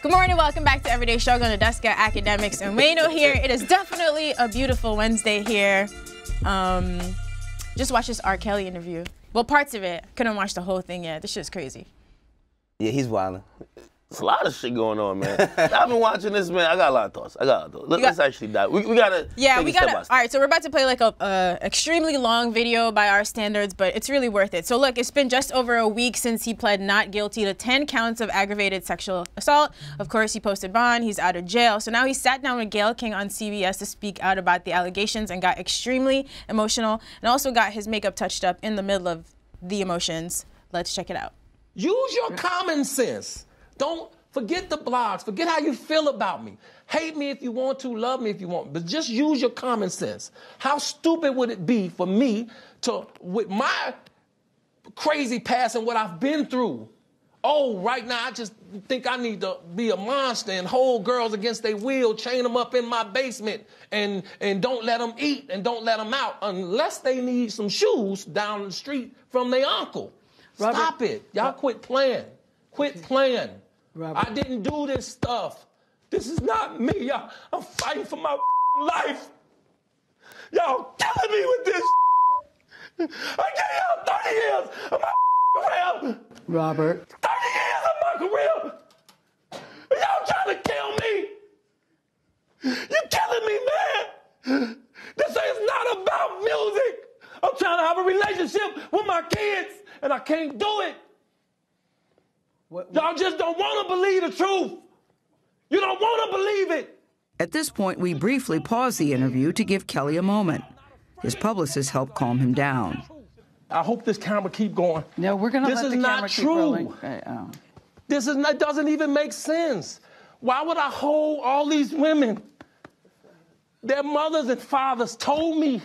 Good morning, welcome back to Everyday Struggle. Nadeska, Akademiks, and Wayno here. It is definitely a beautiful Wednesday here. Just watch this R. Kelly interview. Well, parts of it. Couldn't watch the whole thing yet. This shit's crazy. Yeah, he's wildin'. There's a lot of shit going on, man. I've been watching this, man. I got a lot of thoughts. Let's actually dive. We gotta. Yeah, we gotta. All right, so we're about to play like a extremely long video by our standards, but it's really worth it. So look, it's been just over a week since he pled not guilty to 10 counts of aggravated sexual assault. Of course, he posted bond. He's out of jail. So now he sat down with Gayle King on CBS to speak out about the allegations and got extremely emotional, and also got his makeup touched up in the middle of the emotions. Let's check it out. Use your common sense. Don't forget the blogs. Forget how you feel about me. Hate me if you want to, love me if you want, but just use your common sense. How stupid would it be for me to, with my crazy past and what I've been through, oh, right now I just think I need to be a monster and hold girls against their will, chain them up in my basement, and don't let them eat and don't let them out unless they need some shoes down the street from their uncle. Robert, stop it. Y'all quit playing. Quit playing. Robert. I didn't do this stuff. This is not me, y'all. I'm fighting for my life. Y'all killing me with this. I gave y'all 30 years of my career. Robert. 30 years of my career. Y'all trying to kill me. You killing me, man. This is not about music. I'm trying to have a relationship with my kids, and I can't do it. Y'all just don't want to believe the truth. You don't want to believe it. At this point, we briefly pause the interview to give Kelly a moment. His publicist helped calm him down. I hope this camera keep going. No, we're going to let the camera keep rolling. This is not, doesn't even make sense. Why would I hold all these women? Their mothers and fathers told me,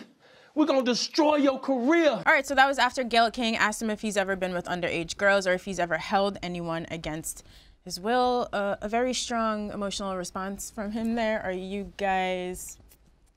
we're going to destroy your career. All right, so that was after Gayle King asked him if he's ever been with underage girls or if he's ever held anyone against his will. A very strong emotional response from him there. Are you guys,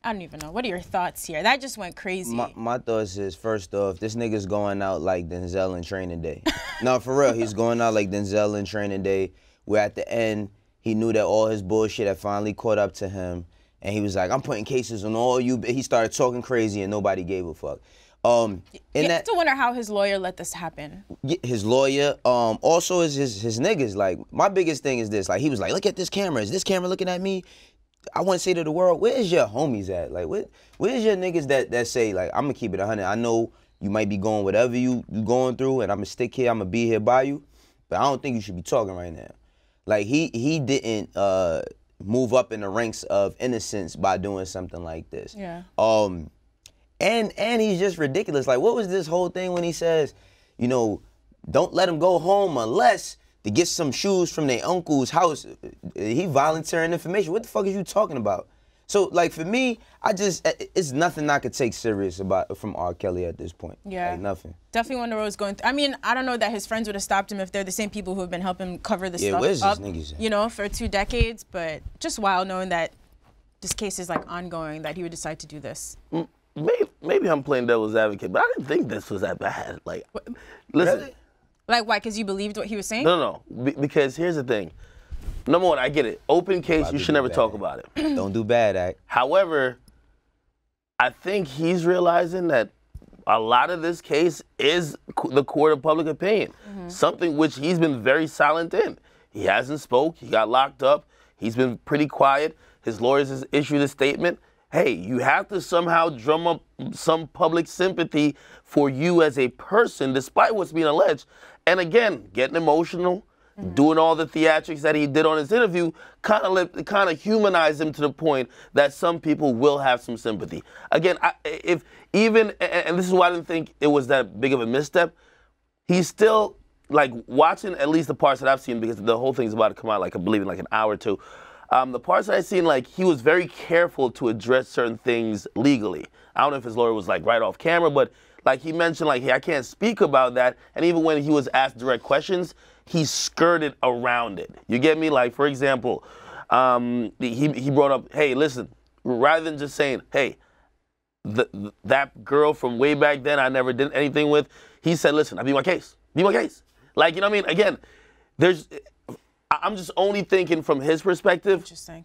I don't even know. What are your thoughts here? That just went crazy. My thoughts is, first off, this nigga's going out like Denzel in Training Day. No, for real, he's going out like Denzel in Training Day, where at the end, he knew that all his bullshit had finally caught up to him. And he was like, I'm putting cases on all you. He started talking crazy and nobody gave a fuck. You have to wonder how his lawyer let this happen. His lawyer, also is his niggas. Like, my biggest thing is this. Like, he was like, look at this camera. Is this camera looking at me? I want to say to the world, where's your homies at? Like, where's your niggas that say, like, I'm going to keep it 100. I know you might be going whatever you going through, and I'm going to stick here. I'm going to be here by you. But I don't think you should be talking right now. Like, he didn't move up in the ranks of innocence by doing something like this. Yeah. And he's just ridiculous. Like, what was this whole thing when he says, you know, don't let him go home unless to get some shoes from their uncle's house. He volunteering information. What the fuck is you talking about? So, like, for me, it's nothing I could take serious from R. Kelly at this point. Yeah. Like, nothing. Definitely wonder what was going through. I mean, I don't know that his friends would have stopped him if they're the same people who have been helping cover this stuff where's up, these niggas at? you know, for 2 decades. But just wild knowing that this case is, like, ongoing, that he would decide to do this. Maybe I'm playing devil's advocate, but I didn't think this was that bad. Like, listen. Really? Like, why? Because you believed what he was saying? No. Because here's the thing. Number one, I get it. Open case, you should never talk about it. Don't do bad act. However, I think he's realizing that a lot of this case is the court of public opinion, something which he's been very silent in. He hasn't spoke. He got locked up. He's been pretty quiet. His lawyers has issued a statement. Hey, you have to somehow drum up some public sympathy for you as a person, despite what's being alleged. And again, getting emotional, doing all the theatrics that he did on his interview, kind of humanized him to the point that some people will have some sympathy. Again, and this is why I didn't think it was that big of a misstep. He's still, like, watching at least the parts that I've seen, because the whole thing's about to come out, like, I believe in like an hour or two. The parts that I've seen, like, he was very careful to address certain things legally. I don't know if his lawyer was, like, right off camera, but, like, he mentioned, like, hey, I can't speak about that. And even when he was asked direct questions, he skirted around it. You get me? Like, for example, he brought up, hey, listen, rather than just saying, hey, that girl from way back then I never did anything with, he said, listen, I beat my case. Beat my case. Like, you know what I mean? Again, I'm just only thinking from his perspective. Interesting.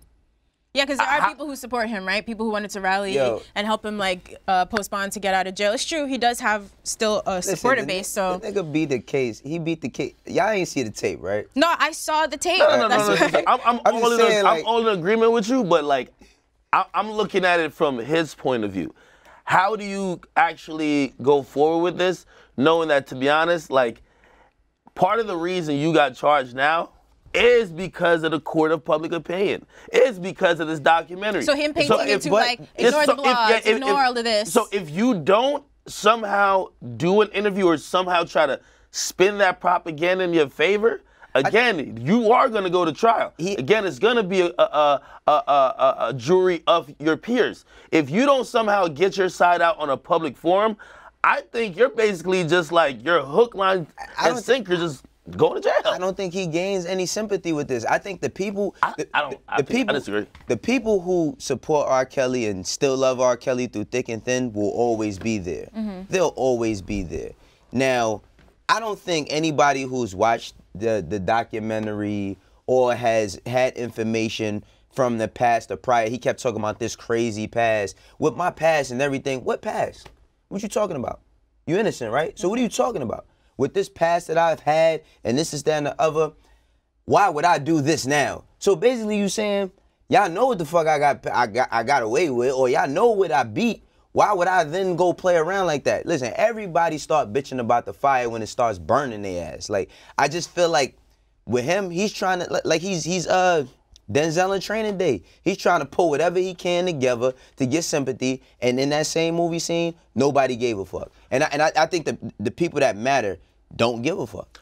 Yeah, because there are people who support him, right? People who wanted to rally and help him, like, post bond to get out of jail. It's true, he does have still a supporter base, so. The nigga beat the case. He beat the case. Y'all ain't see the tape, right? No, I saw the tape. No. Right. I'm all in agreement with you, but, like, I'm looking at it from his point of view. How do you actually go forward with this, knowing that, to be honest, like, part of the reason you got charged now is because of the court of public opinion. Is because of this documentary. So him painting it to, like, ignore the blogs, ignore all of this. So if you don't somehow do an interview or somehow try to spin that propaganda in your favor, again, you are going to go to trial. Again, it's going to be a jury of your peers. If you don't somehow get your side out on a public forum, I think you're basically just like, your hook, line, and sinker just going to jail. I don't think he gains any sympathy with this. I think the people, I disagree. The people who support R. Kelly and still love R. Kelly through thick and thin will always be there. They'll always be there. Now, I don't think anybody who's watched the documentary or has had information from the past or prior, he kept talking about this crazy past. With my past and everything, what past? What you talking about? You innocent, right? So what are you talking about? With this past that I've had and this is that and the other, why would I do this now? So basically you saying, y'all know what the fuck I got away with, or y'all know what I beat. Why would I then go play around like that? Listen, everybody start bitching about the fire when it starts burning their ass. Like, I just feel like with him, he's trying to, like he's Denzel in Training Day. He's trying to pull whatever he can together to get sympathy. And in that same movie scene, nobody gave a fuck. And I think the people that matter don't give a fuck.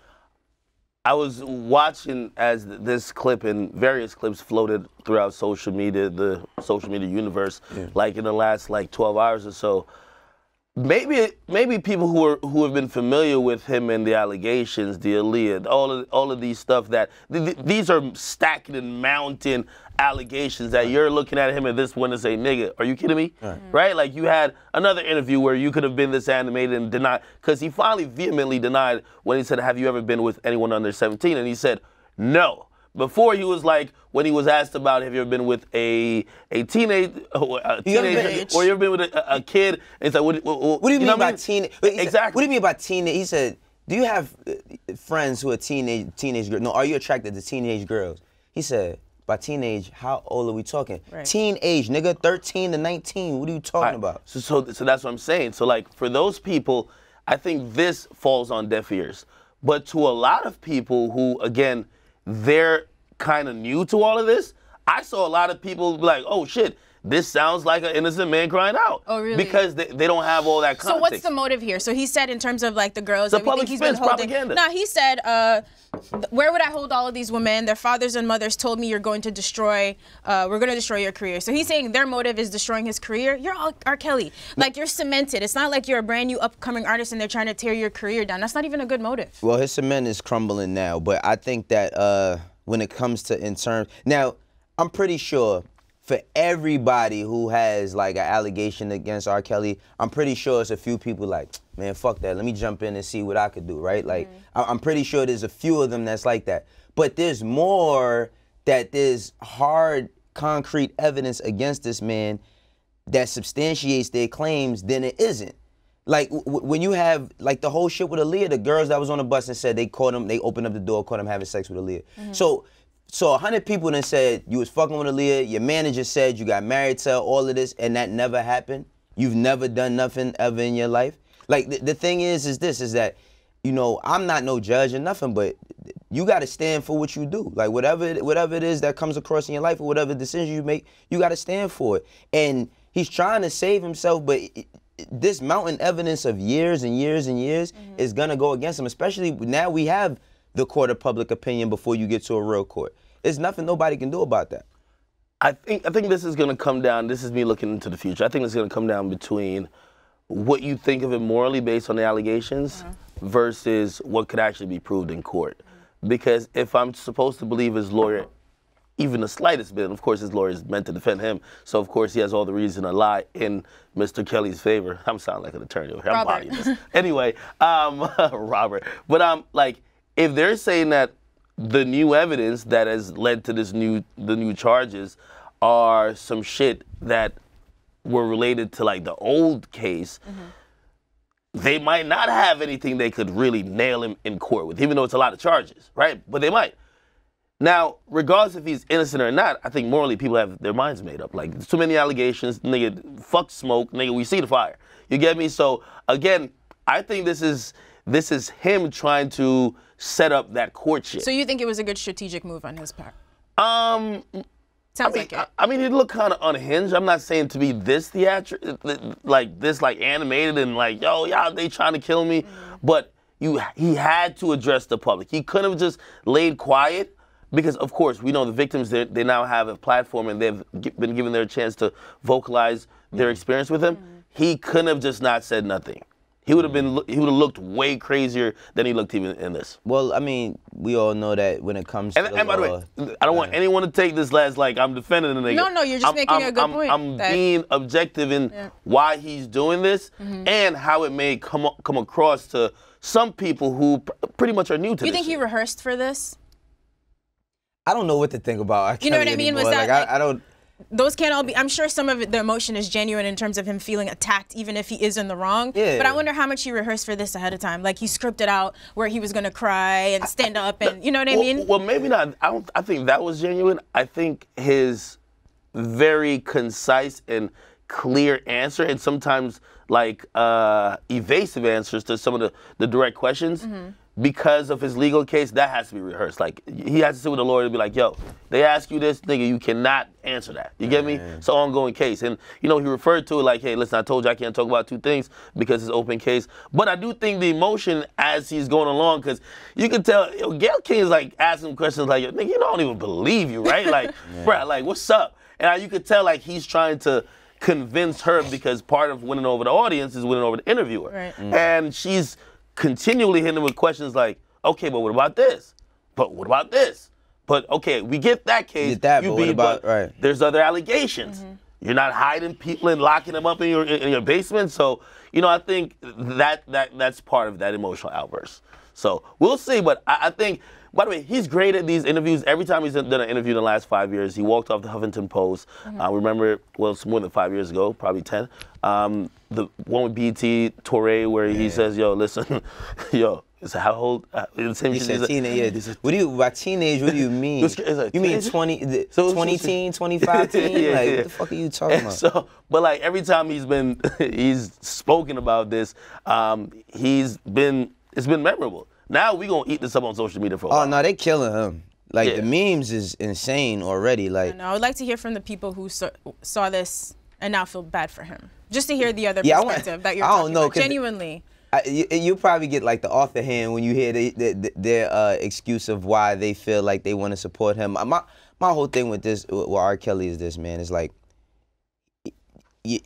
I was watching as this clip and various clips floated throughout social media, the social media universe, like in the last 12 hours or so. Maybe people who have been familiar with him and the allegations, the Aaliyah, all of these stuff that these are stacked and mounting allegations that you're looking at him and this one and say, nigga, are you kidding me? Right? Like, you had another interview where you could have been this animated and denied, because he finally vehemently denied when he said, have you ever been with anyone under 17? And he said, no. Before, he was like, when he was asked about, have you ever been with a teenager, or you ever been with a kid? And he's like, what do you mean by teenage? Exactly. What do you mean by teenage? He said, do you have friends who are teenage girls? No, are you attracted to teenage girls? He said, by teenage, how old are we talking? Right. Teenage, nigga, 13 to 19. What are you talking about? So that's what I'm saying. So, like, for those people, I think this falls on deaf ears. But to a lot of people who, again, they're kind of new to all of this, I saw a lot of people be like, oh shit, this sounds like an innocent man crying out. Oh, really? Because they don't have all that context. So what's the motive here? So he said, in terms of, like, the girls, the public he's been holding. Propaganda. No, he said, where would I hold all of these women? Their fathers and mothers told me you're going to destroy, we're going to destroy your career. So he's saying their motive is destroying his career. You're R. Kelly. Like, you're cemented. It's not like you're a brand new upcoming artist and they're trying to tear your career down. That's not even a good motive. Well, his cement is crumbling now, but I think that when it comes to in terms, now, I'm pretty sure for everybody who has, like, an allegation against R. Kelly, I'm pretty sure it's a few people like, man, fuck that. Let me jump in and see what I could do, right? Like, I'm pretty sure there's a few of them that's like that. But there's more that there's hard, concrete evidence against this man that substantiates their claims than it isn't. Like, when you have, like, the whole shit with Aaliyah, the girls that was on the bus and said they caught him, they opened up the door, caught him having sex with Aaliyah. So 100 people then said you was fucking with Aaliyah, your manager said you got married to her, all of this, and that never happened. You've never done nothing ever in your life. Like, the thing is that, you know, I'm not no judge or nothing, but you got to stand for what you do. Like, whatever it is that comes across in your life or whatever decision you make, you got to stand for it. And he's trying to save himself, but this mountain evidence of years and years and years is going to go against him, especially now we have the court of public opinion before you get to a real court. There's nothing nobody can do about that. I think this is going to come down, this is me looking into the future, I think it's going to come down between what you think of it morally based on the allegations versus what could actually be proved in court. Because if I'm supposed to believe his lawyer, even the slightest bit, and of course his lawyer is meant to defend him, so of course he has all the reason to lie in Mr. Kelly's favor. I'm sounding like an attorney over here. I'm bodying this. Anyway, Robert. But like, if they're saying that the new evidence that has led to the new charges are some shit that were related to like the old case. They might not have anything they could really nail him in court with, even though it's a lot of charges, right? But they might. Now, regardless if he's innocent or not, I think morally people have their minds made up. Like, there's too many allegations, nigga, fuck smoke, nigga, we see the fire. You get me? So, again, I think this is him trying to set up that court shit. So you think it was a good strategic move on his part? Sounds like it. I mean, it looked kind of unhinged. I'm not saying to be this like animated and like, yo, y'all, they trying to kill me. But he had to address the public. He couldn't have just laid quiet because, of course, we know the victims, they now have a platform and they've been given their chance to vocalize their experience with him. He couldn't have just not said nothing. He would have looked way crazier than he looked even in this. Well, I mean, we all know that when it comes to and by the way, I don't want anyone to take this as like I'm defending the nigga. No, you're just making a good point. I'm being objective in why he's doing this and how it may come across to some people who pretty much are new to this. You think he rehearsed for this? I don't know what to think about R. Kelly You know what I mean? anymore. Was that like, I don't. Those can't all be. I'm sure some of it, the emotion is genuine in terms of him feeling attacked, even if he is in the wrong. Yeah. But I wonder how much he rehearsed for this ahead of time. Like he scripted out where he was gonna cry and stand up, and you know what I mean? Well, maybe not. I think that was genuine. I think his very concise and clear answer, and sometimes like evasive answers to some of the direct questions. Because of his legal case, that has to be rehearsed. Like, he has to sit with a lawyer and be like, yo, they ask you this, nigga, you cannot answer that. You get me? It's an ongoing case. And, you know, he referred to it like, hey, listen, I told you I can't talk about two things because it's an open case. But I do think the emotion as he's going along, because you can tell, yo, Gayle King is like asking questions like, nigga, you don't even believe you, right? Like, bruh, like, what's up? And you could tell, like, he's trying to convince her because part of winning over the audience is winning over the interviewer. Right. And she's continually hitting him with questions like, okay, but what about this? But what about this? But okay, we get that case. Get that, but what about, right. There's other allegations. You're not hiding people and locking them up in your basement. So, you know, I think that's part of that emotional outburst. So we'll see. But I think, by the way, he's great at these interviews. Every time he's done an interview in the last 5 years, he walked off the Huffington Post. Remember, well, it's more than 5 years ago, probably 10. The one with BT Torre where he says, yo, listen, yo, it's how old? He said teenage. What do you, by teenage, what do you mean? You mean 20 teen, 25 teen? Like, what the fuck are you talking about? So, but like every time he's spoken about this, it's been memorable. Now we gonna eat this up on social media for a while. Oh no, they killing him. Like the memes is insane already. Like, I would like to hear from the people who saw this and now feel bad for him. Just to hear the other perspective that you're talking about. Genuinely. You probably get like the offhand when you hear their excuse of why they feel like they want to support him. My whole thing with this, with R. Kelly is this, man. It's like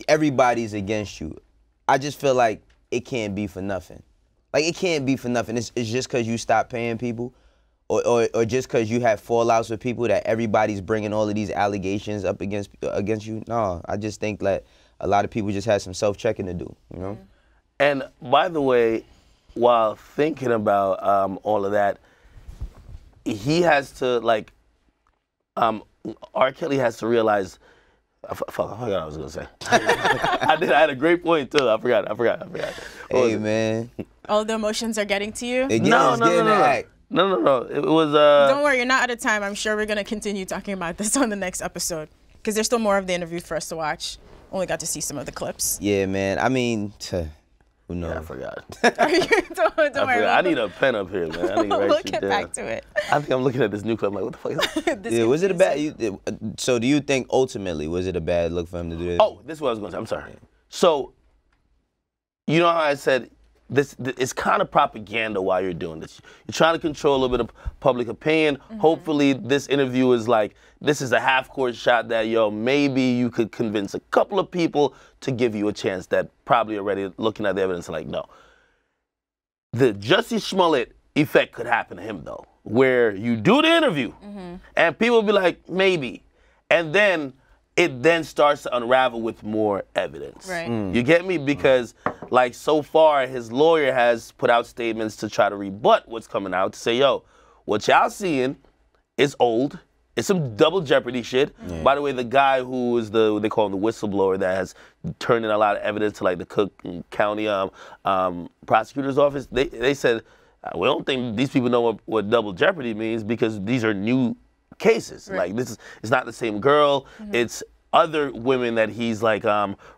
everybody's against you. I just feel like it can't be for nothing. Like, it can't be for nothing. It's just because you stop paying people or just because you have fallouts with people that everybody's bringing all of these allegations up against you. No, I just think that a lot of people just have some self-checking to do, you know? And by the way, while thinking about all of that, he has to, like, R. Kelly has to realize, I forgot what I was going to say. I had a great point, too. I forgot. Hey, man. All the emotions are getting to you? No. It was... Don't worry, you're not out of time. I'm sure we're going to continue talking about this on the next episode because there's still more of the interview for us to watch. Only got to see some of the clips. Yeah, man. I mean, who knows? Yeah, I forgot. Don't worry. I need a pen up here, man. I need to write we'll shit get down. back to it. I think I'm looking at this new clip. I'm like, what the fuck is that? Yeah, was it a bad... So do you think ultimately, was it a bad look for him to do this? Oh, this is what I was going to say. I'm sorry. So, you know how I said this it's kind of propaganda while you're doing this. You're trying to control a little bit of public opinion. Hopefully this interview is like, this is a half-court shot that, yo, maybe you could convince a couple of people to give you a chance that probably already looking at the evidence like, no. The Jussie Smollett effect could happen to him, though, where you do the interview and people will be like, maybe. And then it then starts to unravel with more evidence. Right. You get me? Because, like, so far, his lawyer has put out statements to try to rebut what's coming out, to say, yo, what y'all seeing is old. It's some double jeopardy shit. Yeah. By the way, the guy who is they call him the whistleblower that has turned in a lot of evidence to like the Cook County prosecutor's office, they said, we don't think these people know what double jeopardy means because these are new cases. Right. Like it's not the same girl, it's other women that he's like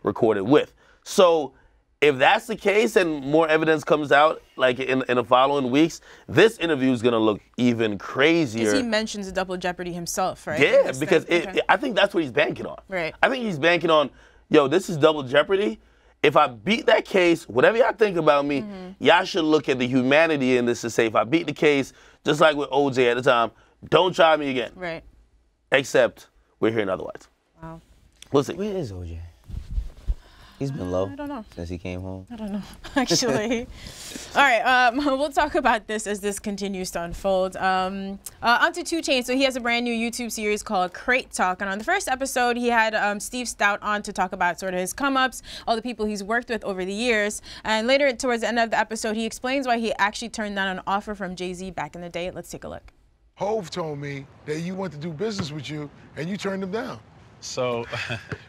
recorded with. So if that's the case and more evidence comes out like in the following weeks, this interview is gonna look even crazier. Because he mentions double jeopardy himself, right? Yeah, because I think that's what he's banking on. Right. I think he's banking on, yo, this is double jeopardy. If I beat that case, whatever y'all think about me, y'all should look at the humanity in this and say, if I beat the case, just like with OJ at the time, don't try me again. Right. Except we're hearing otherwise. Wow. We'll see. Where is OJ? He's been low. I don't know. Since he came home. I don't know, actually. All right, we'll talk about this as this continues to unfold. On to 2 Chainz. So he has a brand new YouTube series called Crate Talk. And on the first episode, he had Steve Stout on to talk about sort of his come-ups, all the people he's worked with over the years. And later, towards the end of the episode, he explains why he actually turned down an offer from Jay-Z back in the day. Let's take a look. Hov told me that you want to do business with you, and you turned him down. So,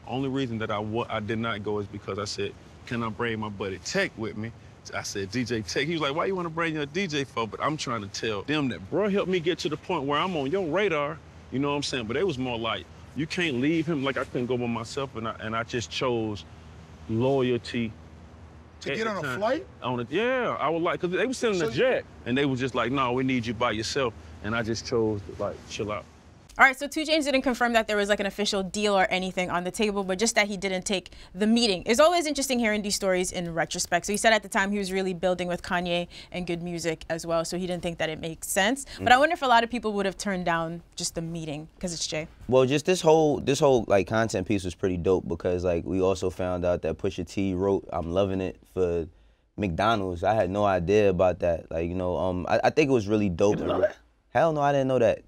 only reason that I did not go is because I said, can I bring my buddy Tech with me? I said, DJ Tech. He was like, why you want to bring your DJ for? But I'm trying to tell them that, bro, help me get to the point where I'm on your radar. You know what I'm saying? But it was more like, you can't leave him. Like, I couldn't go by myself, and I just chose loyalty. To get on a flight? Yeah, I would like, because they were sending a jet, and they were just like, no, we need you by yourself. And I just chose to, like, chill out. All right, so 2 Chainz didn't confirm that there was like an official deal or anything on the table, but just that he didn't take the meeting. It's always interesting hearing these stories in retrospect. So he said at the time he was really building with Kanye and good music as well, so he didn't think that it makes sense. But I wonder if a lot of people would have turned down just the meeting because it's Jay. Well, just this whole like content piece was pretty dope because like we also found out that Pusha T wrote "I'm Loving It" for McDonald's. I had no idea about that. Like, you know, I think it was really dope. You didn't know that? Hell no, I didn't know that.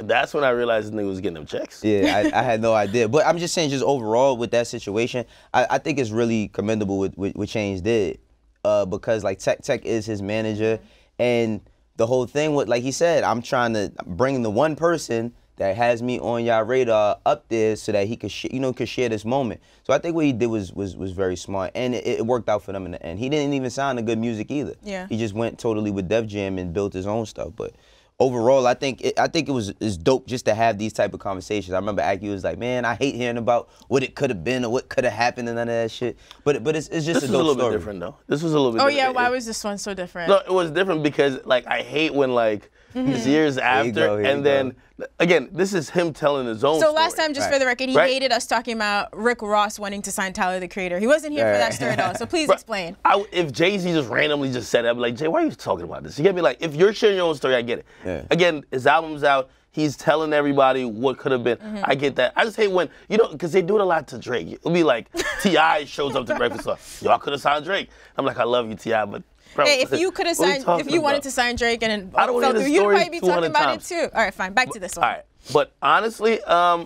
That's when I realized this nigga was getting them checks. Yeah, I had no idea. But I'm just saying, just overall with that situation, I think it's really commendable what Chainz did because like Tech is his manager, and the whole thing with, like he said, I'm trying to bring the one person that has me on y'all radar up there so that he could, could share this moment. So I think what he did was very smart, and it worked out for them in the end. He didn't even sign to good music either. Yeah. He just went totally with Def Jam and built his own stuff, but. Overall, I think it's dope just to have these type of conversations. I remember Aki was like, "Man, I hate hearing about what it could have been or what could have happened and none of that shit." But it's just this a dope story. This was a little bit different though. This was a little bit. Oh different. yeah, why was this one so different? No, it was different because like I hate when like it's years after and then again this is him telling his own. So last time, just for the record, he hated us talking about Rick Ross wanting to sign Tyler the Creator. He wasn't here for that story at all. So please explain. If Jay-Z just randomly just said it, I'd be like, Jay, why are you talking about this? You get me? Like if you're sharing your own story, I get it. Yeah. Again, his album's out. He's telling everybody what could have been. I get that. I just hate when, because they do it a lot to Drake. It'll be like T.I. shows up to Breakfast Club. Yo, I could have signed Drake. I'm like, I love you, T.I., but bro, hey, if you could have signed, if you wanted to sign Drake and it fell through, you'd probably be talking about it too. All right, fine. Back to this one. All right, but honestly, I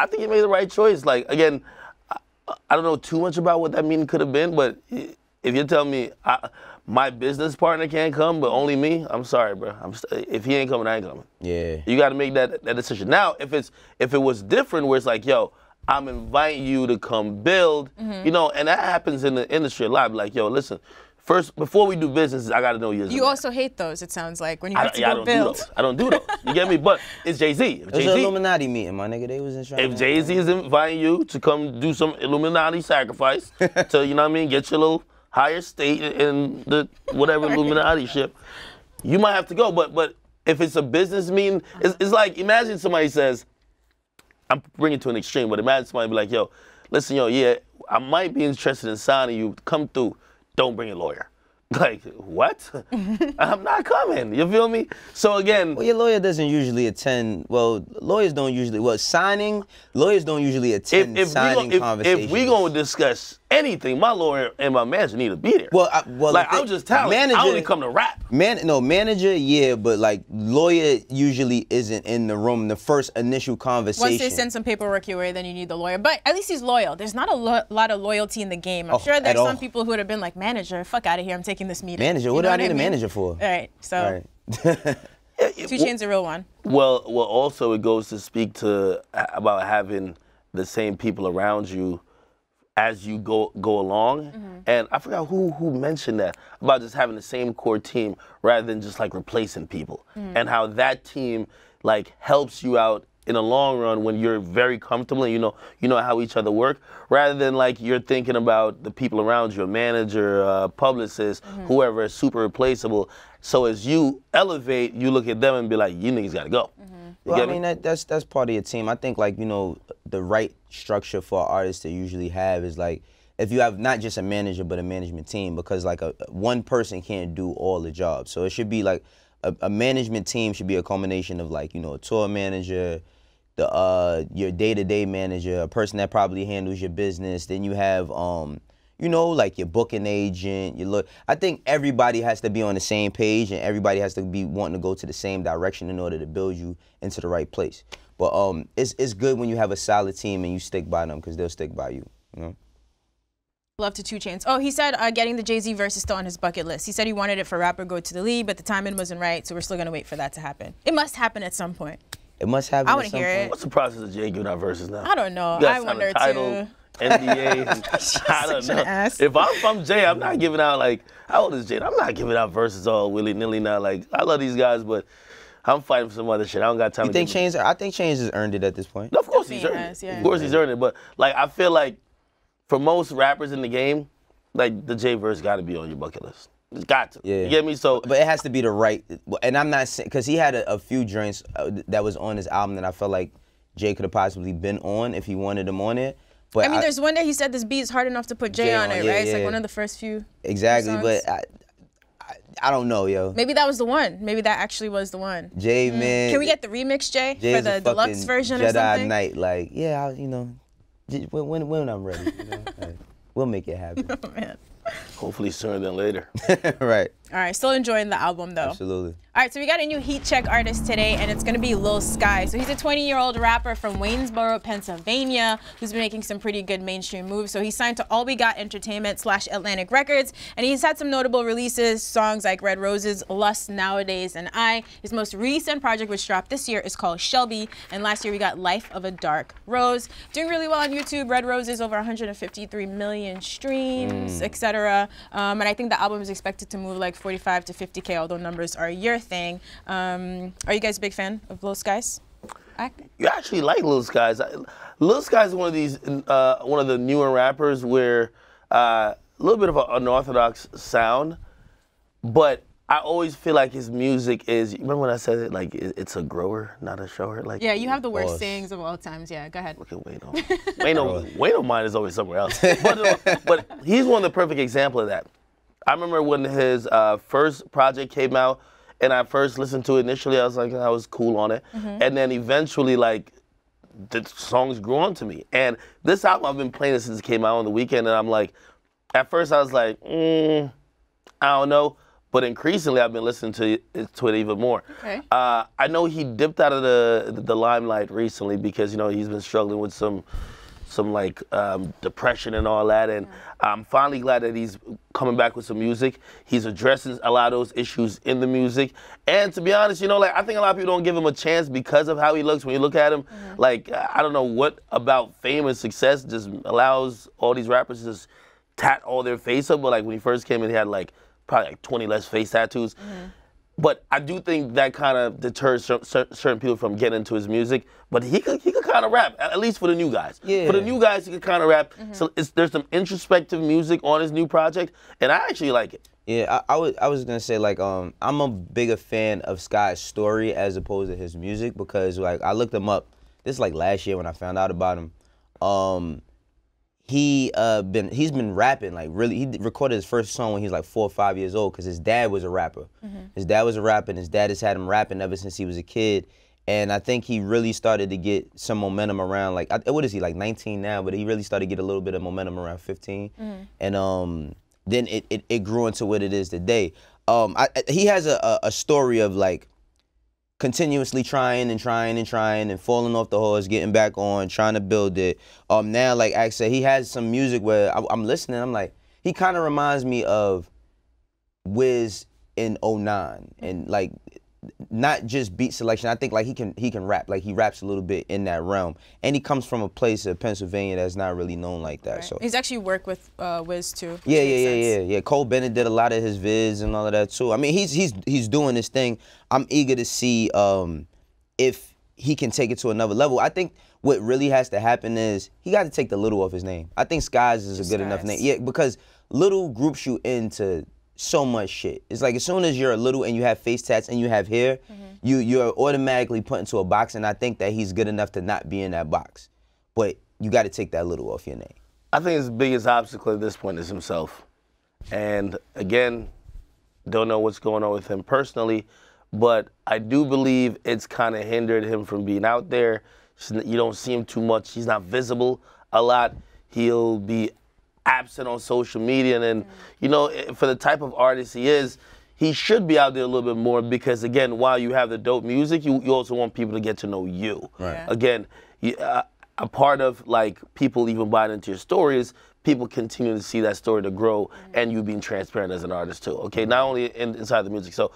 think he made the right choice. Like again, I don't know too much about what that meeting could have been, but if you're telling me my business partner can't come, but only me, I'm sorry, bro. If he ain't coming, I ain't coming. Yeah. You got to make that decision. Now, if it was different, where it's like, yo, I'm inviting you to come build, and that happens in the industry a lot. Like, yo, listen. First, before we do business, I got to know you. You also hate those, it sounds like, when you have to go build. I don't do those. You get me? But it's Jay-Z. It was an Illuminati meeting, my nigga. They was in. If Jay-Z is inviting you to come do some Illuminati sacrifice to, you know what I mean, get your little higher state in the whatever Illuminati ship, you might have to go. But if it's a business meeting, it's like, imagine somebody says, I'm bringing it to an extreme, but imagine somebody be like, yo, listen, yo, yeah, I might be interested in signing you. Come through. Don't bring a lawyer. Like, what? I'm not coming. You feel me? So again. Well, your lawyer doesn't usually attend. Well, lawyers don't usually. Well, lawyers don't usually attend signing conversations. If we gonna discuss anything, my lawyer and my manager need to be there. Well, I'm just telling you, I only come to rap. Manager, yeah, but like lawyer usually isn't in the room. The first initial conversation. Once they send some paperwork your way, then you need the lawyer. But at least he's loyal. There's not a lot of loyalty in the game. I'm sure there's some people who would have been like, manager, fuck out of here. I'm taking this meeting. Manager? What do I need a manager for? All right, so. All right. Yeah, 2 Chainz a real one. Well, also it goes to speak to about having the same people around you as you go along. And I forgot who mentioned that about just having the same core team rather than just like replacing people, and how that team like helps you out in the long run when you're very comfortable and you know how each other work, rather than like you're thinking about the people around you, a manager, publicist, whoever is super replaceable. So as you elevate, you look at them and be like, you niggas gotta go. Well, I mean, that's part of your team. I think, like, you know, the right structure for artists to usually have is, like, if you have not just a manager but a management team, because, like, one person can't do all the jobs. So it should be, like, a management team should be a culmination of, like, you know, a tour manager, your day-to-day manager, a person that probably handles your business. Then you have, you know, like your booking agent. I think everybody has to be on the same page, and everybody has to be wanting to go to the same direction in order to build you into the right place. But it's good when you have a solid team and you stick by them, because they'll stick by you. You know. Love to 2 Chainz. Oh, he said getting the Jay-Z verse is still on his bucket list. He said he wanted it for Rapper Go to the League, but the timing wasn't right, so we're still gonna wait for that to happen. It must happen at some point. It must happen. I want to hear it. What's the process of Jay giving out verses now? I don't know. I wonder too. NDA. I don't know. If I'm Jay, I'm not giving out, like, how old is Jay? I'm not giving out verses all willy-nilly now. Like, I love these guys, but I'm fighting for some other shit. I don't got time. You think Chainz? I think Chainz has earned it at this point. No, of course he's earned it. Yeah. Of course he's earned it. But like, I feel like for most rappers in the game, like the Jay verse got to be on your bucket list. It's got to. Yeah. You get me? So, but it has to be the right. And I'm not saying, because he had a few joints that was on his album that I felt like Jay could have possibly been on if he wanted him on it. But I mean, there's one that he said this beat is hard enough to put Jay on it, right? It's like one of the first few. Exactly, songs. But I don't know, yo. Maybe that was the one. Maybe that actually was the one. Jay, man. Can we get the remix, Jay, Jay's for the deluxe version Jedi or something? Knight, like, yeah, you know, when I'm ready, you know, like, we'll make it happen. Oh, man. Hopefully sooner than later. Right. All right, still enjoying the album, though. Absolutely. All right, so we got a new heat check artist today, and it's going to be Lil Skies. So he's a 20-year-old rapper from Waynesboro, Pennsylvania, who's been making some pretty good mainstream moves. So he's signed to All We Got Entertainment / Atlantic Records, and he's had some notable releases, songs like Red Roses, Lust, Nowadays, and I. His most recent project, which dropped this year, is called Shelby, and last year we got Life of a Dark Rose. Doing really well on YouTube. Red Roses, over 153 million streams, etc. And I think the album is expected to move like 45 to 50K, although numbers are your thing. Are you guys a big fan of Lil Skies? You actually like Lil Skies. Lil Skies is one of these, one of the newer rappers where a little bit of an unorthodox sound, but I always feel like his music is. Remember when I said it? Like it's a grower, not a shower. Like yeah, you have the worst sayings of all times. Yeah, go ahead. Look at Wayno. Wayno mind is always somewhere else. But he's one of the perfect example of that. I remember when his first project came out, and I first listened to it initially, I was like, I was cool on it. And then eventually, like, the songs grew on to me. And this album, I've been playing it since it came out on the weekend, and I'm like, at first I was like, I don't know. But increasingly, I've been listening to it even more. Okay. I know he dipped out of the limelight recently because, you know, he's been struggling with some like depression and all that, and I'm finally glad that he's coming back with some music. He's addressing a lot of those issues in the music, and to be honest, you know, like I think a lot of people don't give him a chance because of how he looks. When you look at him, like I don't know what about fame and success just allows all these rappers to just tat all their face up, but like when he first came in, he had like probably like 20 less face tattoos. But I do think that kind of deters certain people from getting into his music. But he could kind of rap, at least for the new guys. Yeah. For the new guys, he could kind of rap. So there's some introspective music on his new project, and I actually like it. Yeah, I was gonna say, like, I'm a bigger fan of Sky's story as opposed to his music, because like I looked him up. This is like last year when I found out about him. He's been rapping, like really. He recorded his first song when he was like 4 or 5 years old, because his dad was a rapper. His dad was a rapper, and his dad has had him rapping ever since he was a kid. And I think he really started to get some momentum around, like, what is he, like 19 now? But he really started to get a little bit of momentum around 15. And then it grew into what it is today. He has a story of like continuously trying and falling off the horse, getting back on, trying to build it. Now, like I said, he has some music where I'm listening, I'm like, he kind of reminds me of Wiz in 09. And like, not just beat selection. I think like he can rap. Like he raps a little bit in that realm, and he comes from a place of Pennsylvania that's not really known like that. Right. So he's actually worked with Wiz too. Yeah. Cole Bennett did a lot of his vids and all of that too. I mean, he's doing his thing. I'm eager to see if he can take it to another level. I think what really has to happen is he got to take the Little off his name. I think Skies is a good enough name. Yeah, because Little groups you into so much shit. It's like as soon as you're a Little and you have face tats and you have hair, you're automatically put into a box, and I think that he's good enough to not be in that box. But you got to take that Little off your name. I think his biggest obstacle at this point is himself. And again, don't know what's going on with him personally, but I do believe it's kind of hindered him from being out there. You don't see him too much. He's not visible a lot. He'll be absent on social media, and then, you know, for the type of artist he should be out there a little bit more, because again, while you have the dope music, you also want people to get to know you. Right. Again, a part of like people even buying into your story is people continue to see that story to grow, and you being transparent as an artist too. Okay, not only inside the music. So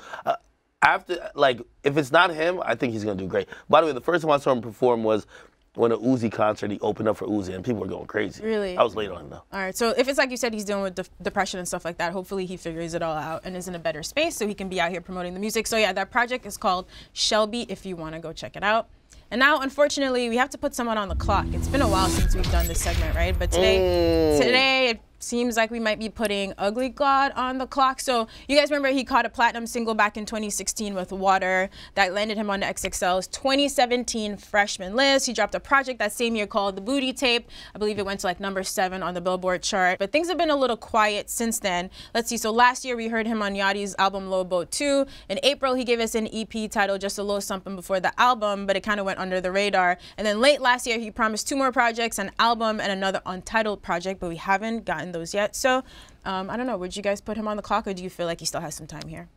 after, like, if it's not him, I think he's gonna do great. By the way, the first time I saw him perform was when an Uzi concert, he opened up for Uzi, and people were going crazy. Really? I was late on him, though. All right, so if it's like you said, he's dealing with depression and stuff like that, hopefully he figures it all out and is in a better space so he can be out here promoting the music. So yeah, that project is called Shelby, if you want to go check it out. And now, unfortunately, we have to put someone on the clock. It's been a while since we've done this segment, right? But today it seems like we might be putting Ugly God on the clock. So you guys remember he caught a platinum single back in 2016 with Water that landed him on the XXL's 2017 freshman list. He dropped a project that same year called The Booty Tape. I believe it went to like #7 on the Billboard chart. But things have been a little quiet since then. Let's see. So last year we heard him on Yachty's album Low Boat 2. In April he gave us an EP titled Just a Little Something before the album, but it kind of went under the radar. And then late last year he promised 2 more projects, an album and another untitled project, but we haven't gotten those yet. So I don't know, would you guys put him on the clock, or do you feel like he still has some time here?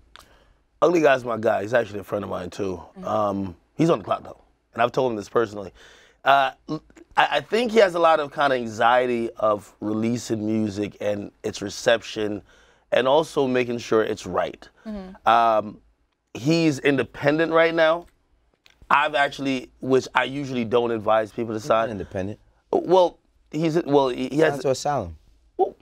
Ugly Guy's my guy. He's actually a friend of mine too. He's on the clock though, and I've told him this personally. I think he has a lot of kind of anxiety of releasing music and its reception, and also making sure it's right. He's independent right now. I've actually, which I usually don't advise people to sign. Independent. Well, he has to Asylum. Well,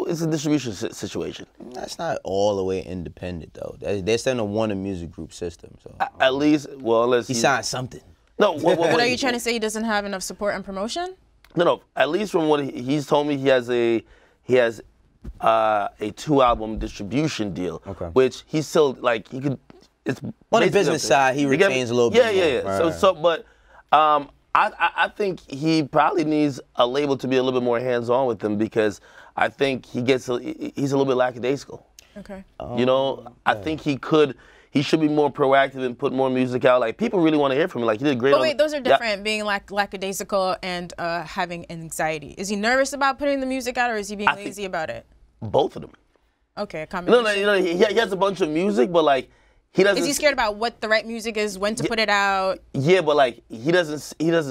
it's a distribution situation. That's not all the way independent though. They're still in a Warner Music Group system. So at least, well, unless he signed something. No. But are you trying to say he doesn't have enough support and promotion? No. At least from what he's told me, he has a 2-album distribution deal, which he's still like he could. It's on the business side, he retains a little bit. Yeah. Right. But I think he probably needs a label to be a little bit more hands-on with him, because I think he's a little bit lackadaisical. Okay. You know, I think he should be more proactive and put more music out. Like, people really want to hear from him. Like, he did great. But wait, those are different, being lackadaisical and having anxiety. Is he nervous about putting the music out, or is he being lazy about it? Both of them. Okay, a combination. No, he has a bunch of music, but like, he doesn't. Is he scared about what the right music is, when to put it out? Yeah, but like, he doesn't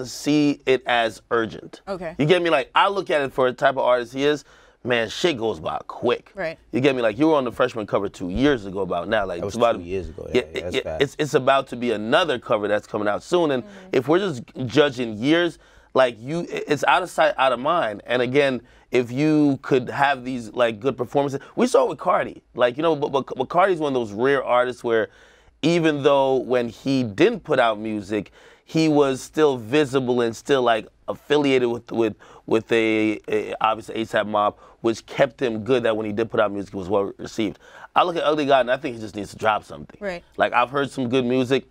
see it as urgent. Okay. You get me? Like, I look at it for the type of artist he is. Man, shit goes by quick. Right. You get me? Like, you were on the freshman cover 2 years ago. About now, like, that was it's about 2 years ago. It's about to be another cover that's coming out soon. And if we're just judging years, like, it's out of sight, out of mind. And again, if you could have these like good performances, we saw it with Cardi. Like, you know, but Cardi's one of those rare artists where, even though when he didn't put out music, he was still visible and still like affiliated with a obviously ASAP Mob, which kept him good. That when he did put out music, it was well received. I look at Ugly God and I think he just needs to drop something. Right. Like, I've heard some good music.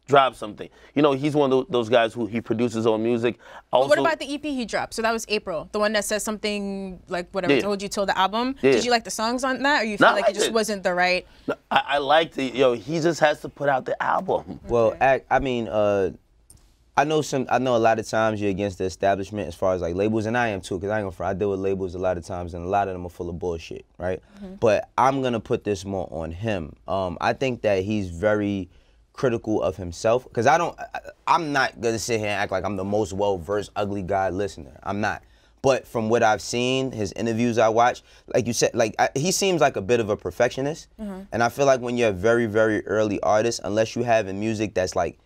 Drop something. You know, he's one of those guys who he produces his own music. Also, but what about the EP he dropped? So that was April, the one that says something like whatever told you till the album. Yeah. Did you like the songs on that, or you feel like it just wasn't the right? No, I liked it. Yo, he just has to put out the album. Well, I mean, I know a lot of times you're against the establishment as far as like labels, and I am too, because I deal with labels a lot of times, and a lot of them are full of bullshit, right? But I'm gonna put this more on him. I think that he's very critical of himself, because I'm not gonna sit here and act like I'm the most well-versed Ugly God listener. I'm not. But from what I've seen, his interviews I watch, like you said, like he seems like a bit of a perfectionist. And I feel like when you're a very, very early artist, unless you have a music that's like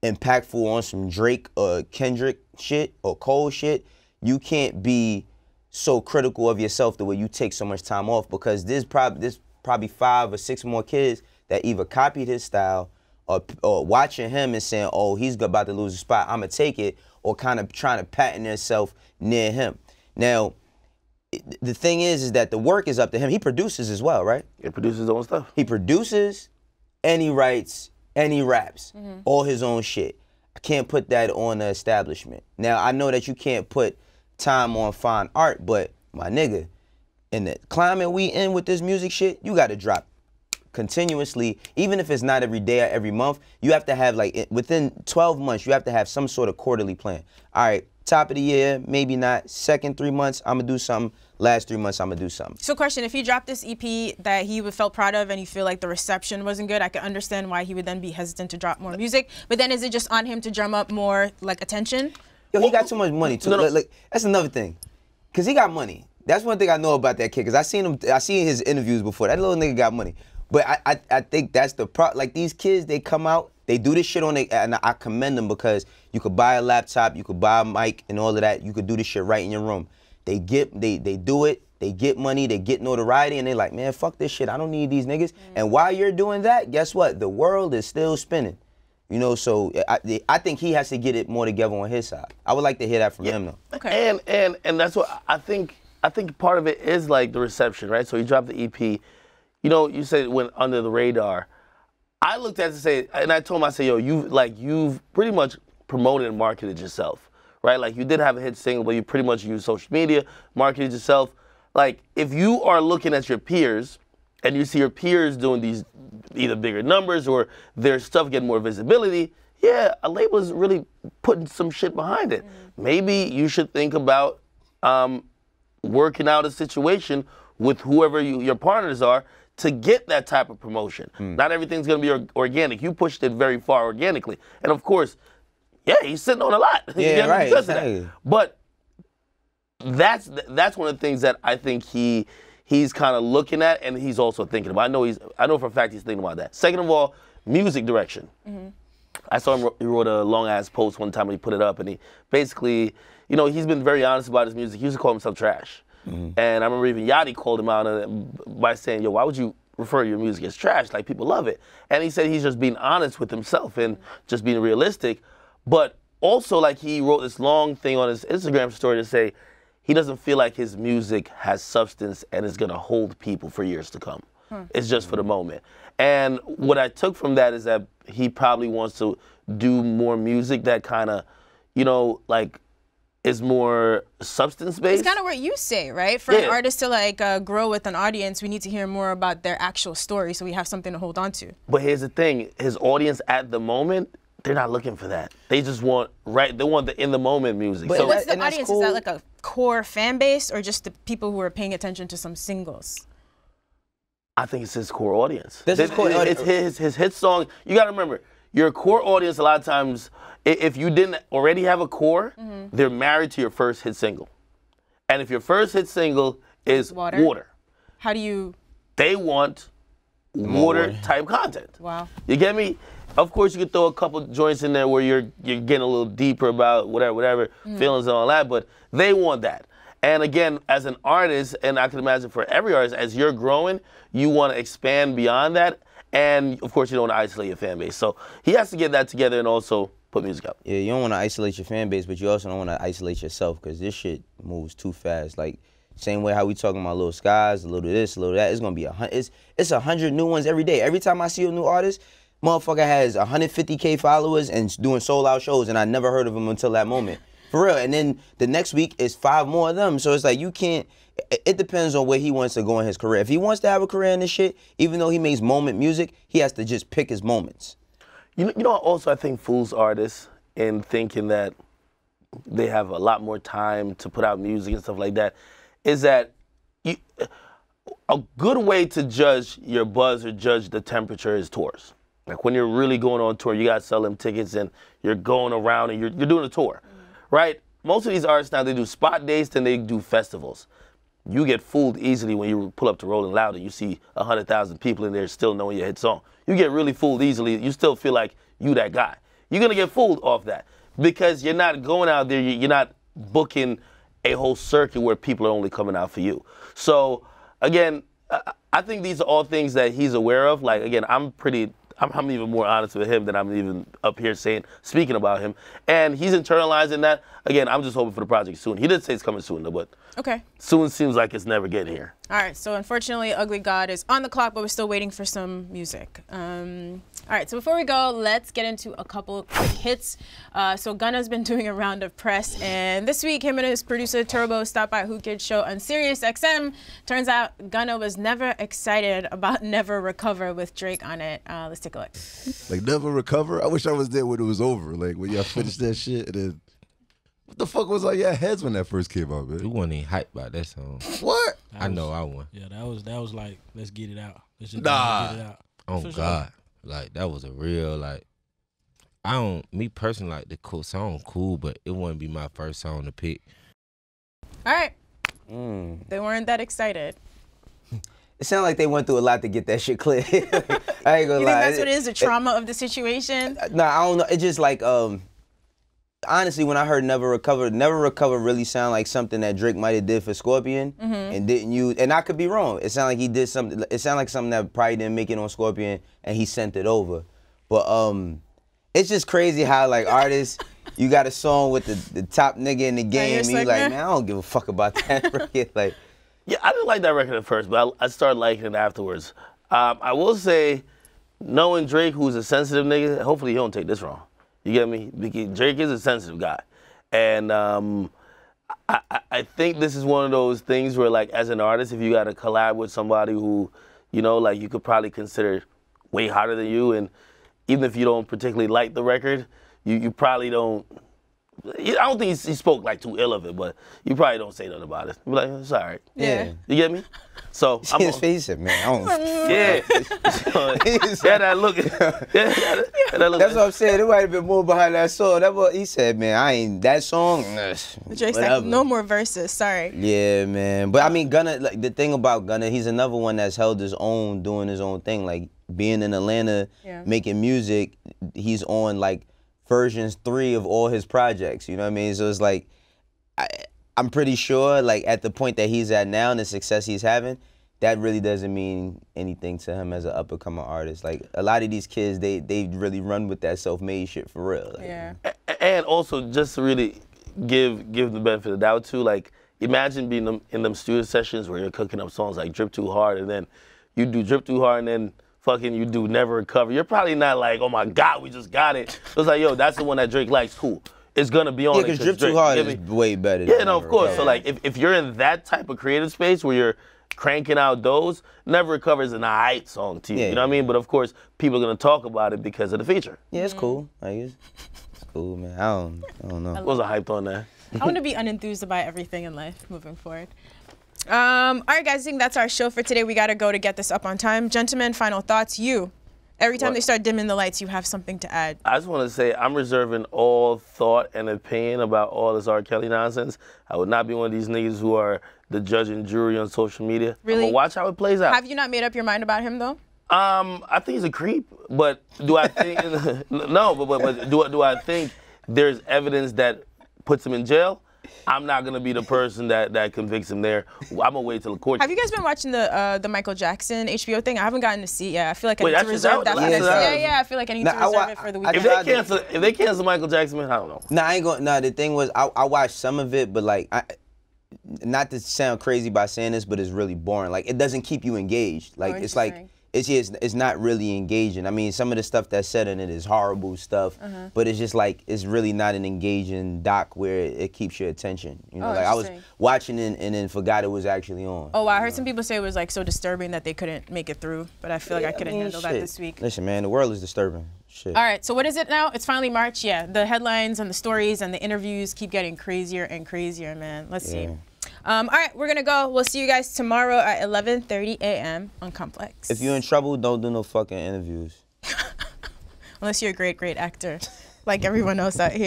impactful on some Drake or Kendrick shit or Cole shit, you can't be so critical of yourself the way you take so much time off, because there's probably 5 or 6 more kids that either copied his style or watching him and saying, oh, he's about to lose a spot, I'm going to take it, or kind of trying to patent themselves near him. Now, the thing is that the work is up to him. He produces as well, right? He produces his own stuff. He produces, and he writes, and he raps, all his own shit. I can't put that on the establishment. Now, I know that you can't put time on fine art, but my nigga, in the climate we in with this music shit, you got to drop continuously, even if it's not every day or every month. You have to have, like, within 12 months, you have to have some sort of quarterly plan. All right, top of the year, maybe not. Second 3 months, I'm going to do something. Last 3 months, I'm going to do something. So question, if he dropped this EP that he felt proud of and you feel like the reception wasn't good, I can understand why he would then be hesitant to drop more music. But then is it just on him to drum up more, like, attention? Yo, he got too much money, too. Look, that's another thing. Because he got money. That's one thing I know about that kid, because I seen his interviews before. That little nigga got money. But I think that's the problem. Like, these kids, they come out, they do this shit on it, and I commend them, because you could buy a laptop, you could buy a mic and all of that. You could do this shit right in your room. They do it, they get money, they get notoriety, and they like, man, fuck this shit. I don't need these niggas. And while you're doing that, guess what? The world is still spinning. You know, so I think he has to get it more together on his side. I would like to hear that from him, though. Okay. And that's what I think part of it is, like, the reception, right? So he dropped the EP. You know, you said it went under the radar. I looked at it and say, and I told him, I said, yo, you've pretty much promoted and marketed yourself, right? Like, you did have a hit single, but you pretty much used social media, marketed yourself. Like, if you are looking at your peers and you see your peers doing these either bigger numbers or their stuff getting more visibility, yeah, a label is really putting some shit behind it. Maybe you should think about working out a situation with whoever your partners are to get that type of promotion. Not everything's gonna be organic. You pushed it very far organically. And of course, yeah, he's sitting on a lot. Yeah, right. Exactly. But that's one of the things that I think he's kind of looking at, and he's also thinking about. I know for a fact he's thinking about that. Second of all, music direction. I saw him, he wrote a long-ass post one time and he put it up, and he basically, you know, he's been very honest about his music. He used to call himself trash. And I remember even Yachty called him out by saying, yo, why would you refer to your music as trash? Like, people love it. And he said he's just being honest with himself and just being realistic. But also, like, he wrote this long thing on his Instagram story to say he doesn't feel like his music has substance and is going to hold people for years to come. It's just for the moment. And what I took from that is that he probably wants to do more music that kind of, you know, like, is more substance-based. It's kind of what you say, right? For an artist to, like, grow with an audience, we need to hear more about their actual story so we have something to hold on to. But here's the thing. His audience at the moment, they're not looking for that. They just want, they want the in-the-moment music. But so what's the audience? Cool. Is that like a core fan base or just the people who are paying attention to some singles? I think it's his core audience. This is core audience. It's his hit song. You got to remember, your core audience, a lot of times, if you didn't already have a core, they're married to your first hit single. And if your first hit single is water. How do you? They want water type content. Wow. You get me? Of course, you could throw a couple joints in there where you're getting a little deeper about whatever feelings and all that, but they want that. And again, as an artist, and I can imagine for every artist, as you're growing, you want to expand beyond that. And of course, you don't want to isolate your fan base. So he has to get that together and also put music out. Yeah, you don't want to isolate your fan base, but you also don't want to isolate yourself, because this shit moves too fast. Like, same way how we talking about Lil Skies, a little of this, a little of that. It's gonna be it's 100 new ones every day. Every time I see a new artist, motherfucker has 150K followers and doing sold-out shows, and I never heard of him until that moment. For real. And then the next week is 5 more of them. So it's like, you can't. It depends on where he wants to go in his career. If he wants to have a career in this shit, even though he makes moment music, he has to just pick his moments. You know, also I think fools artists in thinking that they have a lot more time to put out music and stuff like that, is that a good way to judge your buzz or judge the temperature is tours. Like, when you're really going on tour, you got to sell them tickets and you're going around and you're doing a tour, right? most of these artists now, they do spot dates, then they do festivals. You get fooled easily when you pull up to Rolling Loud and you see 100,000 people in there still knowing your hit song. You get really fooled easily. You still feel like you that guy. You're going to get fooled off that because you're not going out there, you're not booking a whole circuit where people are only coming out for you. So, again, I think these are all things that he's aware of. Like, again, I'm even more honest with him than I'm even up here speaking about him. And he's internalizing that. Again, I'm just hoping for the project soon. He did say it's coming soon, though, but soon seems like it's never getting here. All right, so unfortunately, Ugly God is on the clock, but we're still waiting for some music. All right, so before we go, let's get into a couple quick hits. So Gunna's been doing a round of press, and this week, him and his producer Turbo stopped by Whoo Kid's show on Sirius XM. Turns out Gunna was never excited about Never Recover with Drake on it. Let's take a look. Like, Never Recover? I wish I was there when it was over. Like, when y'all finished that shit, and then... What the fuck was on your heads when that first came out, man? We wasn't even hyped about that song. What? I know I won. Yeah, that was like, let's get it out. Let's just Nah. get it out. Oh, For God. sure. Like, that was a real, like, me personally, like, the song cool, but it wouldn't be my first song to pick. All right. They weren't that excited. It sounded like they went through a lot to get that shit clear. I ain't gonna You lie. think that's what it is, the trauma of the situation? Nah, I don't know. It's just like, honestly, when I heard Never Recover really sounded like something that Drake might have did for Scorpion and didn't use. And I could be wrong. It sounded like he did something. It sounded like something that probably didn't make it on Scorpion and he sent it over. But it's just crazy how, like, artists, you got a song with the top nigga in the game and you like, man, I don't give a fuck about that record. Like, yeah, I didn't like that record at first, but I started liking it afterwards. I will say, knowing Drake, who's a sensitive nigga, hopefully he don't take this wrong. You get me? Because Drake is a sensitive guy. And I think this is one of those things where, like, as an artist, if you got to collab with somebody who, you know, like, you could probably consider way hotter than you, and even if you don't particularly like the record, you probably don't. I don't think he spoke like too ill of it, but you probably don't say nothing about it. You're like, it's all right. Yeah. You get me? So see his face, man. I don't. Yeah. Yeah, that look. That's what I'm saying. There might have been more behind that song. That what he said, man. I ain't that song. Drake's like, no more verses. Sorry. Yeah, man. But I mean, Gunna. Like, the thing about Gunna, he's another one that's held his own, doing his own thing. Like, being in Atlanta, making music. He's on like versions 3 of all his projects. You know what I mean? So it's like, I'm pretty sure, like, at the point that he's at now and the success he's having, that really doesn't mean anything to him as an up-and-coming artist. Like, a lot of these kids, they really run with that self-made shit for real. Like, yeah. And also, just to really give the benefit of the doubt, too, like, imagine being in them studio sessions where you're cooking up songs like Drip Too Hard, and then you do Drip Too Hard, and then fucking you do Never Recover. You're probably not like, oh my God, we just got it. It's like, yo, that's the one that Drake likes. Cool. It's gonna be on. Yeah, because Drip Too Hard is way better. Yeah, no, of course. So like, if you're in that type of creative space where you're cranking out those, Never Recover is an aight song to you. You know what I mean? But of course, people are gonna talk about it because of the feature. Yeah, it's cool. Like, it's cool, man. I don't know. I wasn't hyped on that. I want to be unenthused about everything in life moving forward. All right, guys, I think that's our show for today. We got to go to get this up on time. Gentlemen, final thoughts. Every time they start dimming the lights, you have something to add. I just want to say I'm reserving all thought and opinion about all this R. Kelly nonsense. I would not be one of these niggas who are the judge and jury on social media. Really? I'm gonna watch how it plays out. Have you not made up your mind about him, though? I think he's a creep, but do I think no? But do I think there's evidence that puts him in jail? I'm not gonna be the person that convicts him there. I'm gonna wait till the court. Have you guys been watching the Michael Jackson HBO thing? I haven't gotten to see it yet. I feel like I Wait, need to reserve that for next. Yeah, I feel like I need to reserve it for the weekend. If they cancel Michael Jackson, man, I don't know. Nah, I ain't going. Nah, the thing was, I watched some of it, but like, not to sound crazy by saying this, but it's really boring. Like, it doesn't keep you engaged. Like, it's like. It's not really engaging. I mean, some of the stuff that's said in it is horrible stuff, but it's just like, it's really not an engaging doc where it keeps your attention. You know, like, I was watching it and then forgot it was actually on. Oh, wow. I heard some people say it was like so disturbing that they couldn't make it through, but I feel like I couldn't handle that this week. Listen, man, the world is disturbing. Shit. All right, so what is it now? It's finally March. Yeah, the headlines and the stories and the interviews keep getting crazier and crazier, man. Let's see. All right, we're gonna go. We'll see you guys tomorrow at 11:30 a.m. on Complex. If you're in trouble, don't do no fucking interviews. Unless you're a great, great actor, like everyone else out here.